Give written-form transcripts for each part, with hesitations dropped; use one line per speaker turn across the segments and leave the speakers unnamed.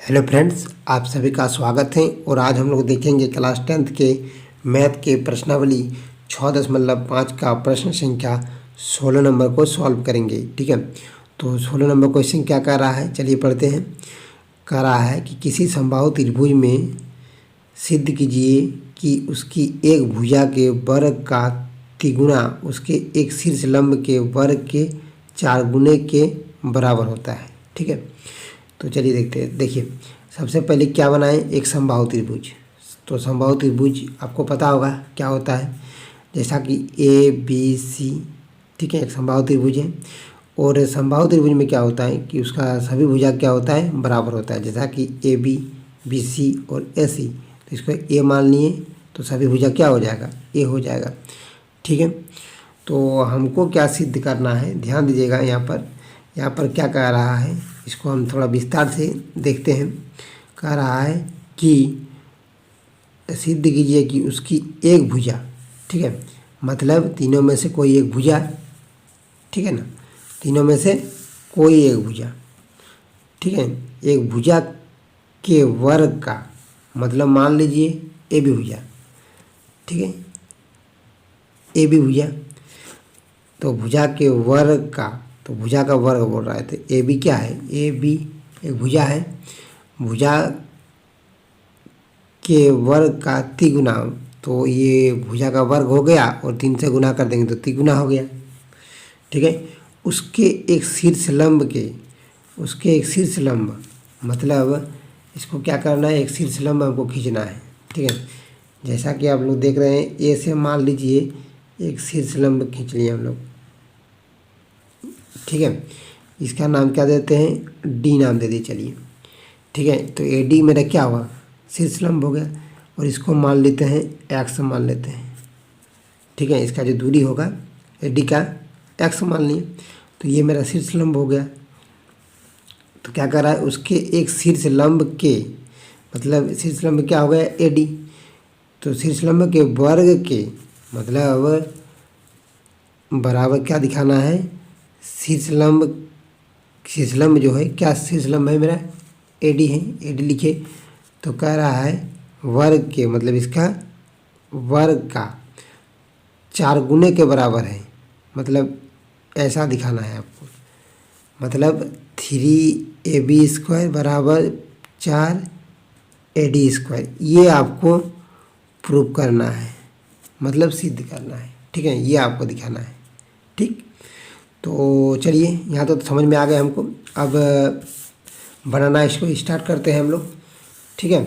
Hello friends, आप सभी का स्वागत है। और आज हम लोग देखेंगे क्लास 10th के मैथ के प्रश्नावली 6.5 का प्रश्न संख्या 16 नंबर को सॉल्व करेंगे। ठीक है, तो 16 नंबर क्वेश्चन क्या कर रहा है, चलिए पढ़ते हैं। कह रहा है कि किसी समबाहु त्रिभुज में सिद्ध कीजिए कि उसकी एक भुजा के वर्ग का तिगुना उसके एक शीर्ष लंब के वर्ग के 4 गुने के बराबर होता है। ठीक है, तो चलिए देखते हैं। देखिए, सबसे पहले क्या बनाएं, एक समबाहु त्रिभुज। तो समबाहु त्रिभुज आपको पता होगा क्या होता है, जैसा कि ए बी सी। ठीक है, एक समबाहु त्रिभुज है। और समबाहु त्रिभुज में क्या होता है कि उसका सभी भुजा क्या होता है, बराबर होता है। जैसा कि ए बी, बी सी और ए सी, तो इसको ए मान लिए तो सभी भुजा क्या हो जाएगा, ए हो जाएगा। ठीक है, तो हमको क्या सिद्ध करना है, ध्यान दीजिएगा। यहाँ पर क्या कह रहा है, इसको हम थोड़ा विस्तार से देखते हैं। कह रहा है कि सिद्ध कीजिए कि उसकी एक भुजा, ठीक है, मतलब तीनों में से कोई एक भुजा, ठीक है ना, तीनों में से कोई एक भुजा, ठीक है, एक भुजा के वर्ग का, मतलब मान लीजिए ए बी भुजा, ठीक है, ए बी भुजा, तो भुजा के वर्ग का, तो भुजा का वर्ग बोल रहा है, तो ए बी क्या है, ए बी एक भुजा है, भुजा के वर्ग का तिगुना, तो ये भुजा का वर्ग हो गया और 3 से गुना कर देंगे तो तिगुना हो गया। ठीक है, उसके एक शीर्ष लंब के, उसके एक शीर्ष लंब, मतलब इसको क्या करना है, एक शीर्ष लंब हमको खींचना है। ठीक है, जैसा कि आप लोग देख रहे हैं, ए से मान लीजिए एक शीर्ष लंब खींच लिए हम लोग। ठीक है, इसका नाम क्या देते हैं, डी नाम दे दिए। चलिए, ठीक है, तो ए डी मेरा क्या हुआ, शीर्ष लंब हो गया। और इसको मान लेते हैं एक्स मान लेते हैं। ठीक है, इसका जो दूरी होगा ए डी का एक्स मान लिए, तो ये मेरा शीर्ष लंब हो गया। तो क्या कर रहा है, उसके एक शीर्ष लंब के, मतलब शीर्ष लंब क्या हो गया, ए डी, तो शीर्ष लंब के वर्ग के, मतलब बराबर क्या दिखाना है, शीर्ष लंब जो है क्या, शीर्ष लंब है मेरा ए डी है, ए डी लिखे। तो कह रहा है वर्ग के, मतलब इसका वर्ग का 4 गुने के बराबर है, मतलब ऐसा दिखाना है आपको, मतलब 3ab² बराबर 4ad², ये आपको प्रूव करना है, मतलब सिद्ध करना है। ठीक है, ये आपको दिखाना है। ठीक, तो चलिए, यहाँ तो समझ में आ गया हमको। अब बनाना इसको स्टार्ट करते हैं हम लोग। ठीक है,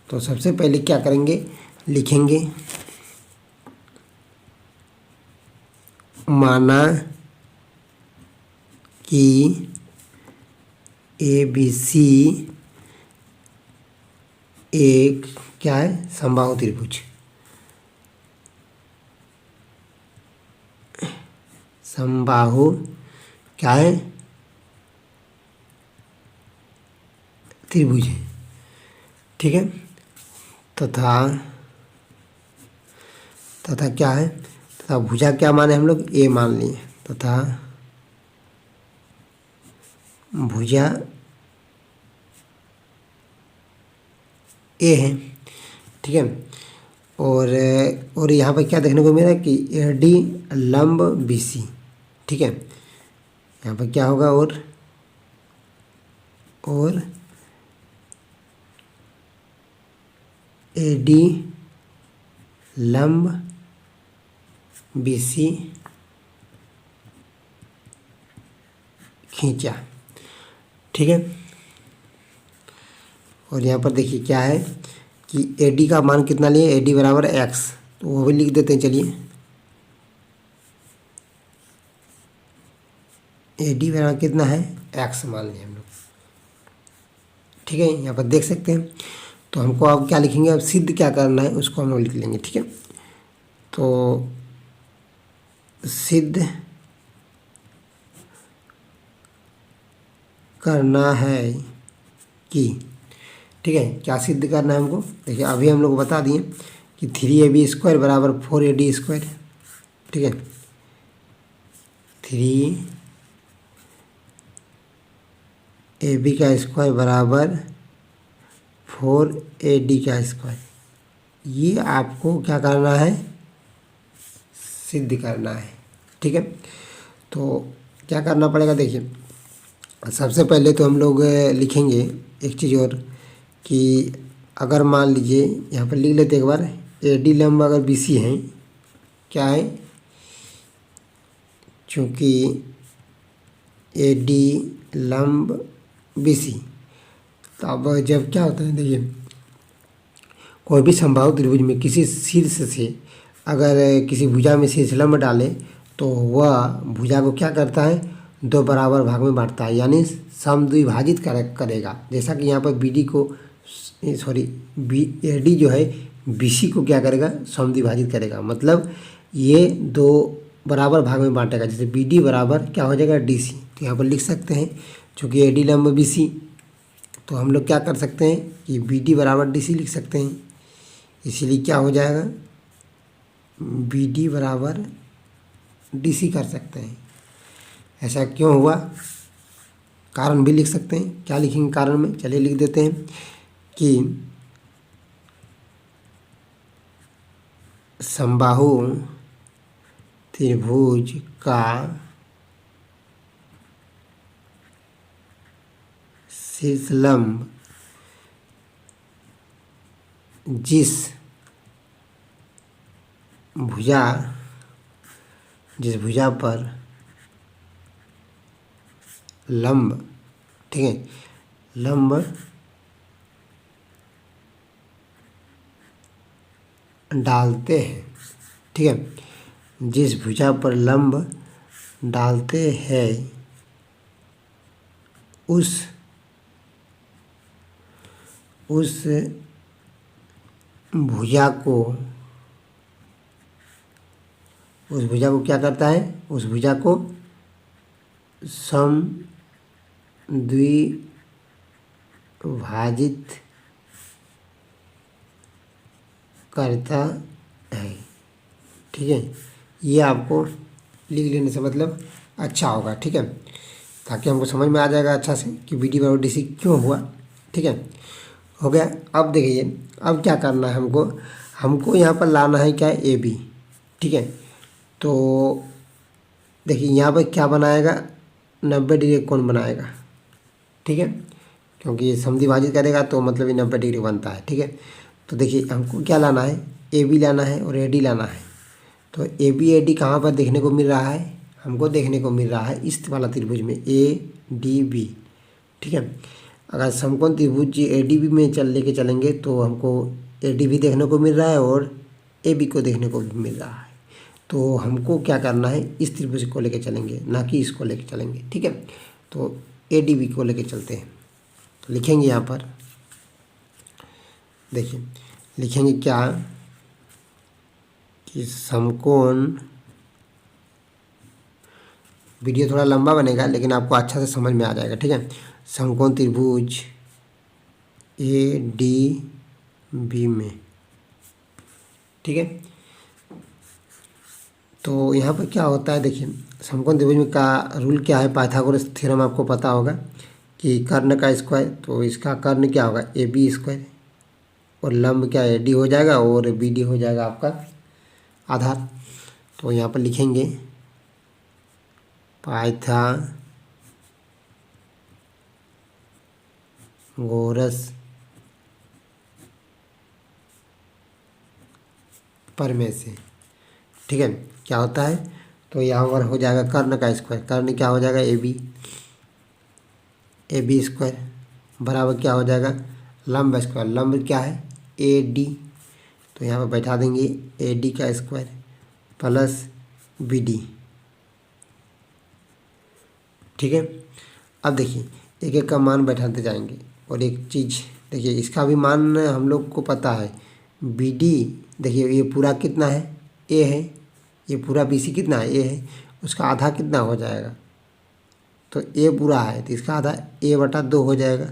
तो सबसे पहले क्या करेंगे, लिखेंगे माना कि ए बी सी एक क्या है, समबाहु त्रिभुज। समबाहु क्या है, त्रिभुज है। ठीक है, तथा क्या है, तथा भुजा क्या माने हम लोग, ए मान लिए, तथा भुजा ए है। ठीक है, और यहाँ पर क्या देखने को मिला कि ए डी लंब बी सी। ठीक है, यहाँ पर क्या होगा, और ए डी लंब बी सी खींचा। ठीक है, और यहाँ पर देखिए क्या है कि ए डी का मान कितना लिए, ए डी बराबर एक्स, तो वो भी लिख देते हैं। चलिए, ए डी बराबर कितना है, एक्स मान लिए हम लोग। ठीक है, यहाँ पर देख सकते हैं। तो हमको अब क्या लिखेंगे, अब सिद्ध क्या करना है उसको हम लोग लिख लेंगे। ठीक है, तो सिद्ध करना है कि, ठीक है, क्या सिद्ध करना है हमको, देखिए अभी हम लोग बता दिए कि 3ab² बराबर 4ad²। ठीक है, 3ab² बराबर 4AD का स्क्वायर, ये आपको क्या करना है, सिद्ध करना है। ठीक है, तो क्या करना पड़ेगा, देखिए सबसे पहले तो हम लोग लिखेंगे एक चीज़ और कि अगर मान लीजिए यहाँ पर लिख लेते एक बार, AD लंब अगर BC है, क्या है, चूँकि AD लंब BC, तो अब जब क्या होता है, देखिए कोई भी समबाहु त्रिभुज में किसी शीर्ष से अगर किसी भुजा में शीर्ष लंब डाले तो वह भुजा को क्या करता है, दो बराबर भाग में बांटता है, यानी समद्विभाजित करेगा। जैसा कि यहाँ पर BD को AD जो है BC को क्या करेगा, समद्विभाजित करेगा, मतलब ये दो बराबर भाग में बांटेगा। जैसे BD बराबर क्या हो जाएगा, DC, तो यहाँ पर लिख सकते हैं चूँकि AD लंब BC, तो हम लोग क्या कर सकते हैं कि BD बराबर DC लिख सकते हैं। इसीलिए क्या हो जाएगा, BD बराबर DC कर सकते हैं। ऐसा क्यों हुआ, कारण भी लिख सकते हैं। क्या लिखेंगे कारण में, चलिए लिख देते हैं कि समबाहु त्रिभुज का शीर्ष लंब जिस भुजा पर लंब, ठीक है, लंब डालते हैं, ठीक है, जिस भुजा पर लंब डालते हैं उस भुजा को क्या करता है, उस भुजा को समद्विभाजित करता है। ठीक है, ये आपको लिख लेने से मतलब अच्छा होगा। ठीक है, ताकि हमको समझ में आ जाएगा अच्छा से कि BD बराबर DC क्यों हुआ। ठीक है, हो गया। अब देखिए अब क्या करना है, हमको यहाँ पर लाना है क्या, AB। ठीक है, तो देखिए यहाँ पर क्या बनाएगा, 90 डिग्री कोण बनाएगा। ठीक है, क्योंकि ये समद्विभाजित करेगा तो मतलब ये 90 डिग्री बनता है। ठीक है, तो देखिए हमको क्या लाना है, AB लाना है और AD लाना है। तो AB AD कहाँ पर देखने को मिल रहा है, हमको देखने को मिल रहा है इस वाला त्रिभुज में ADB। ठीक है, अगर समकोण त्रिभुज ADB में लेके चलेंगे तो हमको ADB देखने को मिल रहा है और AB को देखने को भी मिल रहा है। तो हमको क्या करना है, इस त्रिभुज को लेके चलेंगे, ना कि इसको लेके चलेंगे। ठीक है, तो ADB को लेके चलते हैं। तो लिखेंगे यहाँ पर, देखिए लिखेंगे क्या कि समकोण, वीडियो थोड़ा लंबा बनेगा लेकिन आपको अच्छा से समझ में आ जाएगा। ठीक है, समकोण त्रिभुज ADB में, ठीक है, तो यहाँ पर क्या होता है, देखिए समकोण त्रिभुज में का रूल क्या है, पाइथागोरस थ्योरम आपको पता होगा कि कर्ण का स्क्वायर, तो इसका कर्ण क्या होगा, AB स्क्वायर, और लंब क्या AD हो जाएगा और BD हो जाएगा आपका आधार। तो यहाँ पर लिखेंगे पाइथागोरस प्रमेय से। ठीक है, क्या होता है, तो यहाँ पर हो जाएगा कर्ण का स्क्वायर, कर्ण क्या हो जाएगा AB स्क्वायर बराबर क्या हो जाएगा, लंब स्क्वायर, लंब क्या है AD, तो यहाँ पर बैठा देंगे AD का स्क्वायर प्लस BD। ठीक है, अब देखिए एक एक का मान बैठाते जाएंगे। और एक चीज़ देखिए, इसका भी मान हम लोग को पता है, BD देखिए ये पूरा कितना है, A है, ये पूरा BC कितना है, A है, उसका आधा कितना हो जाएगा, तो A पूरा है तो इसका आधा A/2 हो जाएगा।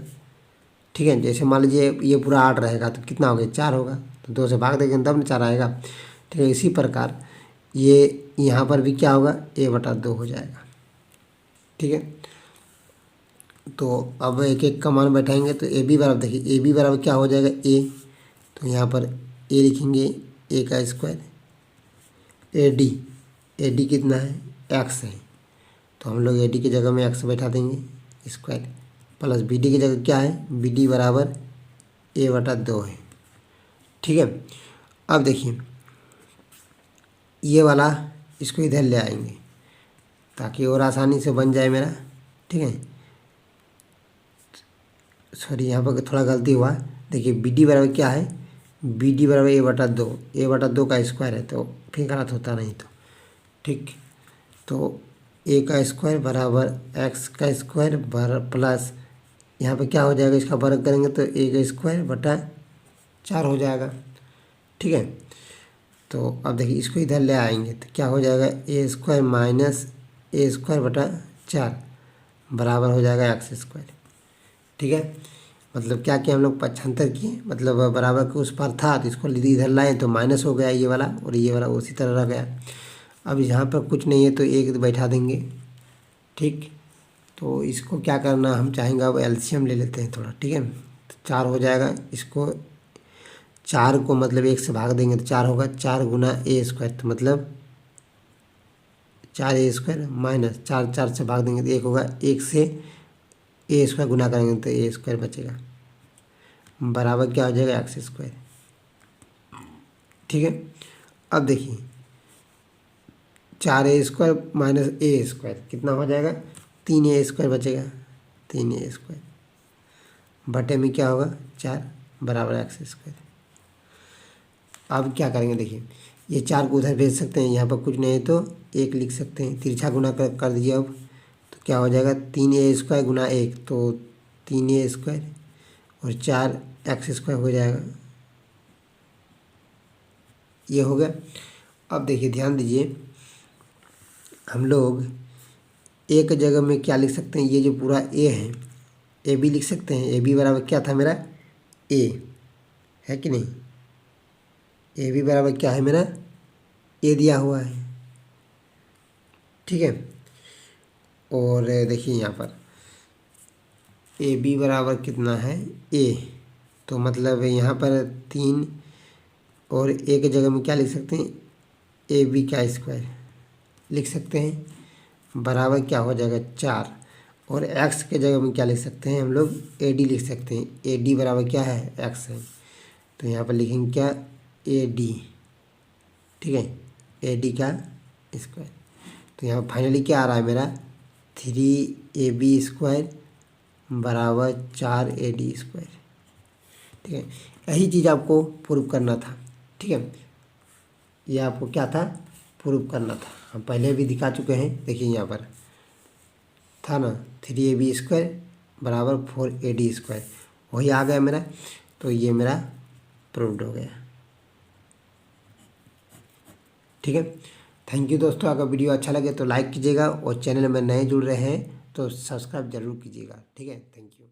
ठीक है, जैसे मान लीजिए ये पूरा 8 रहेगा तो कितना हो गया, 4 होगा, तो 2 से भाग देंगे तब न 4 आएगा। ठीक है, इसी प्रकार ये यहाँ पर भी क्या होगा, A/2 हो जाएगा। ठीक है, तो अब एक एक का मान बैठाएंगे तो ए बी बराबर, देखिए ए बी बराबर क्या हो जाएगा ए, तो यहाँ पर ए लिखेंगे ए का स्क्वायर, ए डी कितना है एक्स है, तो हम लोग ए डी की जगह में एक्स बैठा देंगे स्क्वायर, प्लस बी डी की जगह क्या है बी डी बराबर ए बटा 2 है। ठीक है, अब देखिए ये वाला इसको इधर ले आएंगे ताकि और आसानी से बन जाए मेरा। ठीक है, सॉरी यहाँ पर थोड़ा गलती हुआ, देखिए बी डी बराबर क्या है, बी डी बराबर ए बटा दो का स्क्वायर है, तो फिर गलत होता नहीं तो। ठीक, तो ए का स्क्वायर बराबर एक्स का स्क्वायर प्लस यहाँ पे क्या हो जाएगा, इसका वर्ग करेंगे तो ए का स्क्वायर बटा 4 हो जाएगा। ठीक है, तो अब देखिए इसको इधर ले आएंगे तो क्या हो जाएगा ए स्क्वायर माइनस ए स्क्वायर बटा 4 बराबर हो जाएगा एक्स स्क्वायर। ठीक है, मतलब क्या किया हम लोग पक्षांतर किए, मतलब बराबर के उस पर था तो इसको इधर लाए तो माइनस हो गया ये वाला, और ये वाला उसी तरह रह गया। अब यहाँ पर कुछ नहीं है तो एक बैठा देंगे। ठीक, तो इसको क्या करना हम चाहेंगे, अब एलसीएम ले लेते हैं थोड़ा। ठीक है, तो 4 हो जाएगा, इसको 4 को मतलब 1 से भाग देंगे तो 4 होगा, 4 गुना ए स्क्वायर, तो मतलब 4 ए स्क्वायर माइनस 4 से भाग देंगे तो 1 होगा, 1 से ए स्क्वायर गुना करेंगे तो ए स्क्वायर बचेगा, बराबर क्या हो जाएगा एक्स स्क्वायर। ठीक है, अब देखिए 4 ए स्क्वायर माइनस ए स्क्वायर कितना हो जाएगा, 3 ए स्क्वायर बचेगा, 3 ए स्क्वायर बटे में क्या होगा 4 बराबर एक्स स्क्वायर। अब क्या करेंगे, देखिए ये 4 को उधर भेज सकते हैं, यहाँ पर कुछ नहीं है तो 1 लिख सकते हैं, तिरछा गुना कर दीजिए। अब तो क्या हो जाएगा 3 ए स्क्वायर गुना 1, तो 3 ए स्क्वायर और 4 एक्स स्क्वायर हो जाएगा, ये हो गया। अब देखिए ध्यान दीजिए, हम लोग एक जगह में क्या लिख सकते हैं, ये जो पूरा ए है ए बी लिख सकते हैं, ए बी बराबर क्या था मेरा ए है कि नहीं, ए बी बराबर क्या है मेरा ए दिया हुआ है। ठीक है, और देखिए यहाँ पर ए बी बराबर कितना है ए, तो मतलब यहाँ पर 3 और ए के जगह में क्या लिख सकते हैं ए बी का स्क्वायर लिख सकते हैं, बराबर क्या हो जाएगा 4, और एक्स के जगह में क्या लिख सकते हैं हम लोग ए डी लिख सकते हैं, ए डी बराबर क्या है एक्स है, तो यहाँ पर लिखेंगे क्या ए डी। ठीक है, ए डी का स्क्वायर, तो यहाँ फाइनली क्या आ रहा है मेरा 3 ए बी स्क्वायर बराबर 4 ए डी स्क्वायर। ठीक है, यही चीज़ आपको प्रूव करना था। ठीक है, ये आपको क्या था प्रूव करना था, हम पहले भी दिखा चुके हैं, देखिए यहाँ पर था ना 3 ए बी स्क्वायर बराबर 4 ए डी स्क्वायर, वही आ गया मेरा, तो ये मेरा प्रूव्ड हो गया। ठीक है, थैंक यू दोस्तों, अगर वीडियो अच्छा लगे तो लाइक कीजिएगा, और चैनल में नए जुड़ रहे हैं तो सब्सक्राइब जरूर कीजिएगा। ठीक है, थैंक यू।